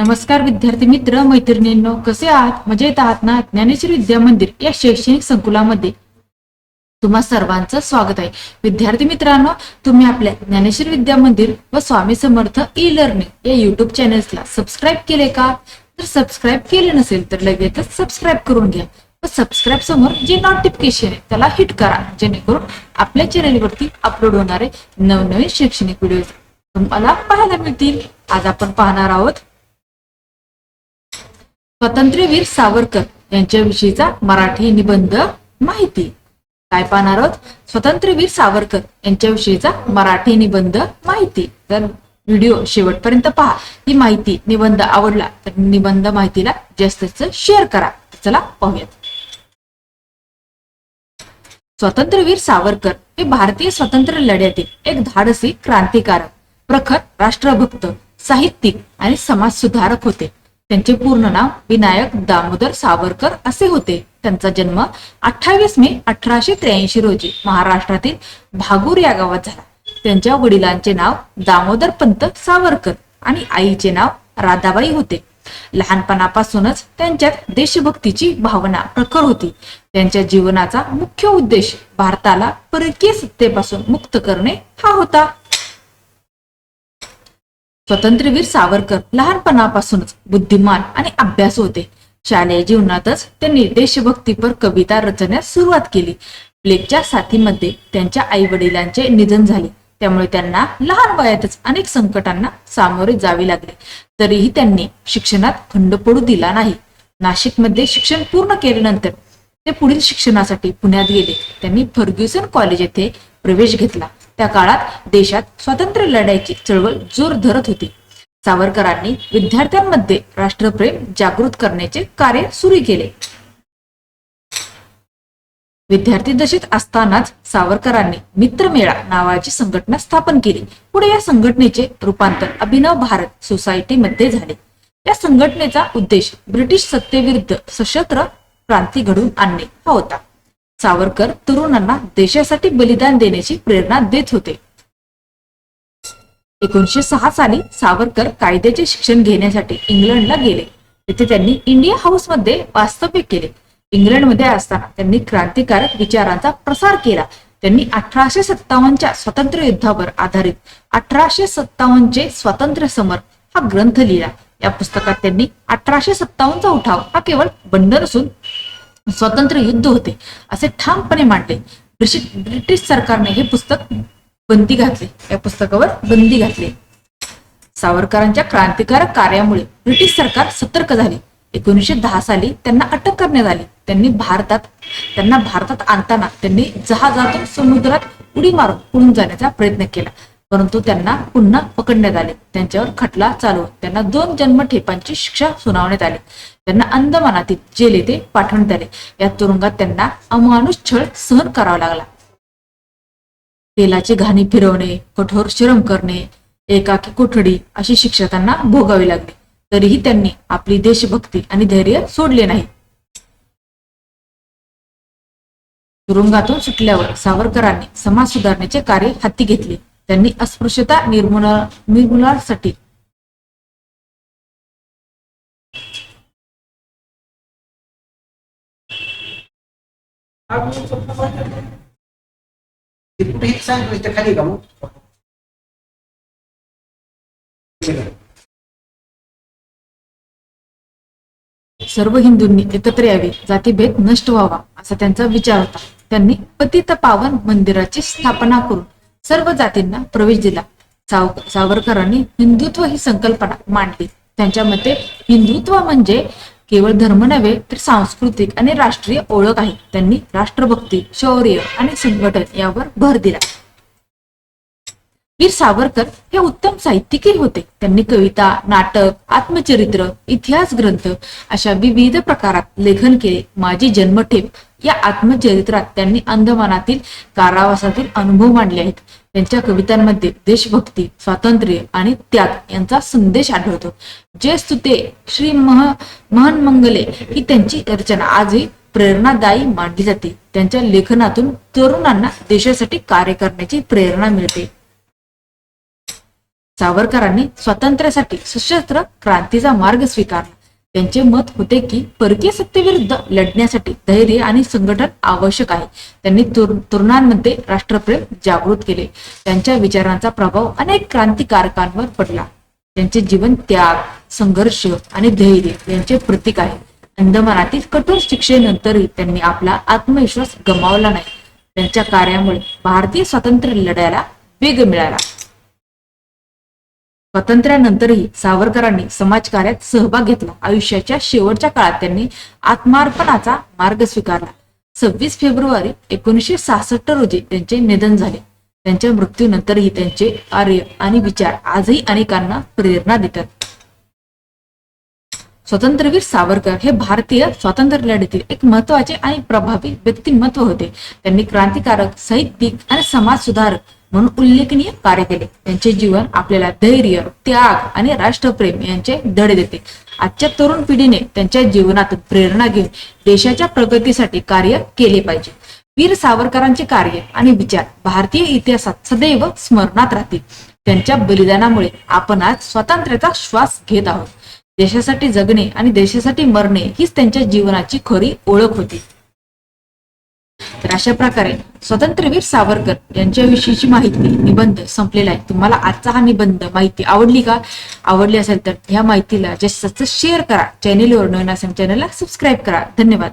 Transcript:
नमस्कार विद्यार्थी मित्र मैत्रिणींनो, कसे आहात? मजेत आहात ना? ज्ञानेश्वरी विद्या मंदिर या शैक्षणिक संकुलामध्ये तुम्हा सर्वांचं स्वागत आहे. विद्यार्थी मित्रांनो, तुम्ही आपल्या ज्ञानेश्वरी विद्या मंदिर व स्वामी समर्थ ई लर्निंग या युट्यूब चॅनल्सला सबस्क्राईब केले का? तर सबस्क्राईब केले नसेल तर लगेचच सबस्क्राईब करून घ्या व सबस्क्राईब समोर जे नोटिफिकेशन आहे त्याला हिट करा, जेणेकरून आपल्या चॅनलवरती अपलोड होणारे नवनवीन शैक्षणिक व्हिडिओ तुम्हाला पाहायला मिळतील. आज आपण पाहणार आहोत स्वातंत्र्यवीर सावरकर यांच्याविषयीचा मराठी निबंध माहिती. काय पाहणार आहोत? स्वातंत्र्यवीर सावरकर यांच्याविषयीचा मराठी निबंध माहिती. तर व्हिडिओ शेवटपर्यंत पहा. ही माहिती निबंध आवडला तर निबंध माहितीला जास्तीत शेअर करा. चला पाहूयात. स्वातंत्र्यवीर सावरकर हे भारतीय स्वातंत्र्य लढ्यातील एक धाडसी क्रांतिकारक, प्रखर राष्ट्रभक्त, साहित्यिक आणि समाजसुधारक होते. त्यांचे पूर्ण नाव विनायक दामोदर सावरकर असे होते. त्यांचा जन्म 28 मे 1883 रोजी महाराष्ट्रातील भागूर या गावात झाला. त्यांच्या वडिलांचे नाव दामोदर पंत सावरकर आणि आईचे नाव राधाबाई होते. लहानपणापासूनच त्यांच्यात देशभक्तीची भावना प्रखर होती. त्यांच्या जीवनाचा मुख्य उद्देश भारताला परकीय सत्तेपासून मुक्त करणे हा होता. स्वातंत्र्यवीर सावरकर लहानपणापासूनच बुद्धिमान आणि अभ्यासू होते. शालेय जीवनातच त्यांनी देशभक्तीपर कविता रचण्यास सुरुवात केली. प्लेगच्या साथीमध्ये त्यांच्या आई वडिलांचे निधन झाले, त्यामुळे त्यांना लहान वयातच अनेक संकटांना सामोरे जावे लागले. तरीही त्यांनी शिक्षणात खंड पडू दिला नाही. नाशिकमध्ये शिक्षण पूर्ण केल्यानंतर ते पुढील शिक्षणासाठी पुण्यात गेले. त्यांनी फर्ग्युसन कॉलेज येथे प्रवेश घेतला. त्या काळात देशात स्वातंत्र्य लढ्याची चळवळ जोर धरत होती. सावरकरांनी विद्यार्थ्यांमध्ये राष्ट्रप्रेम जागृत करण्याचे कार्य सुरू केले. विद्यार्थी दशेत असतानाच सावरकरांनी मित्रमेळा नावाची संघटना स्थापन केली. पुढे या संघटनेचे रूपांतर अभिनव भारत सोसायटी मध्ये झाले. या संघटनेचा उद्देश ब्रिटिश सत्तेविरुद्ध सशस्त्र क्रांती घडवून आणणे हा होता. सावरकर तरुणांना देशासाठी बलिदान देण्याची प्रेरणा देत होते. 1906 साली सावरकर कायद्याचे शिक्षण घेण्यासाठी इंग्लंडला गेले. तिथे त्यांनी इंडिया हाऊस मध्ये वास्तव्य केले. इंग्लंडमध्ये असताना त्यांनी क्रांतिकारक विचारांचा प्रसार केला. त्यांनी 1857च्या स्वातंत्र्य युद्धावर आधारित 1857चे स्वातंत्र्य समर हा ग्रंथ लिहिला. या पुस्तकात त्यांनी 1857चा उठाव हा केवळ बंड नसून स्वातंत्र्य युद्ध होते असे ठामपणे मांडले. ब्रिटिश सरकारने हे पुस्तक बंदी घातले. या पुस्तकावर बंदी घातली. सावरकरांच्या क्रांतिकारक कार्यामुळे ब्रिटिश सरकार सतर्क झाले. 1910 साली त्यांना अटक करण्यात आली. त्यांना भारतात आणताना त्यांनी जहाजातून समुद्रात उडी मारून पळून जाण्याचा प्रयत्न केला, परंतु त्यांना पुन्हा पकडण्यात आले. त्यांच्यावर खटला चालवून त्यांना 2 जन्मठेपांची शिक्षा सुनावण्यात आली. त्यांना अंदमानातील जेल येथे पाठवण्यात आले. या तुरुंगात त्यांना अमानुष छळ सहन करावा लागला. तेलाची घाणी फिरवणे, कठोर श्रम करणे, एकाकी कोठडी अशी शिक्षा त्यांना भोगावी लागली. तरीही त्यांनी आपली देशभक्ती आणि धैर्य सोडले नाही. तुरुंगातून सुटल्यावर सावरकरांनी समाज सुधारण्याचे कार्य हाती घेतले. त्यांनी अस्पृश्यता निर्मूलनासाठी खाली का मग सर्व हिंदूंनी एकत्र यावे, जातीभेद नष्ट व्हावा असा त्यांचा विचार होता. त्यांनी पतित पावन मंदिराची स्थापना करून सर्व जातींना प्रवेश दिला. सावरकरांनी हिंदुत्व ही संकल्पना मांडली. त्यांच्या मते हिंदुत्व म्हणजे केवळ धर्म नव्हे तर सांस्कृतिक आणि राष्ट्रीय ओळख आहे. त्यांनी राष्ट्रभक्ती, शौर्य आणि संघटन यावर भर दिला. वीर सावरकर हे उत्तम साहित्यिकही होते. त्यांनी कविता, नाटक, आत्मचरित्र, इतिहास ग्रंथ अशा विविध प्रकारात लेखन केले. माझी जन्मठेप या आत्मचरित्रात त्यांनी अंदमानातील कारावासातील अनुभव मांडले आहेत. त्यांच्या कवितांमध्ये देशभक्ती, स्वातंत्र्य आणि त्याग यांचा संदेश आढळतो. जय स्तुते श्री महन्मंगले ही त्यांची रचना आजही प्रेरणादायी मानली जाते. त्यांच्या लेखनातून तरुणांना देशासाठी कार्य करण्याची प्रेरणा मिळते. सावरकरांनी स्वातंत्र्यासाठी सशस्त्र क्रांतीचा मार्ग स्वीकारला. त्यांचे मत होते की परकीय सत्तेविरुद्ध लढण्यासाठी धैर्य आणि संघटन आवश्यक आहे. त्यांनी तरुणांमध्ये राष्ट्रप्रेम जागृत केले. त्यांच्या विचारांचा प्रभाव अनेक क्रांतिकारकांवर पडला. त्यांचे जीवन त्याग, संघर्ष आणि धैर्य यांचे प्रतीक आहे. अंदमानातील कठोर शिक्षेनंतरही त्यांनी आपला आत्मविश्वास गमावला नाही. त्यांच्या कार्यामुळे भारतीय स्वातंत्र्य लढ्याला वेग मिळाला. स्वातंत्र्यानंतरही सावरकरांनी समाजकार्यात सहभाग घेतला. आयुष्याच्या शेवटच्या काळात त्यांनी आत्मार्पणाचा मार्ग स्वीकारला. 26 फेब्रुवारी 1966 रोजी त्यांचे निधन झाले. त्यांच्या मृत्यूनंतरही त्यांचे कार्य आणि विचार आजही अनेकांना प्रेरणा देतात. स्वातंत्र्यवीर सावरकर हे भारतीय स्वातंत्र्य लढ्यातील एक महत्त्वाचे आणि प्रभावी व्यक्तिमत्व होते. त्यांनी क्रांतिकारक, साहित्यिक आणि समाज सुधारक म्हणून उल्लेखनीय कार्य केले. त्यांचे जीवन आपल्याला धैर्य, त्याग आणि राष्ट्रप्रेम यांचे धडे देते. आजच्या तरुण पिढीने त्यांच्या जीवनातून प्रेरणा घेऊन देशाच्या प्रगतीसाठी कार्य केले पाहिजे. वीर सावरकरांचे कार्य आणि विचार भारतीय इतिहासात सदैव स्मरणात राहतील. त्यांच्या बलिदानामुळे आपण आज स्वातंत्र्याचा श्वास घेत आहोत. देशासाठी जगणे आणि देशासाठी मरणे हीच त्यांच्या जीवनाची खरी ओळख होती. तर अशा प्रकारे स्वातंत्र्यवीर सावरकर यांच्याविषयीची माहिती निबंध संपलेला आहे. तुम्हाला आजचा हा निबंध माहिती आवडली का? आवडली असेल तर ह्या माहितीला जास्तीत जास्त शेअर करा. चॅनेलवर नवीन असेल चॅनलला सबस्क्राईब करा. धन्यवाद.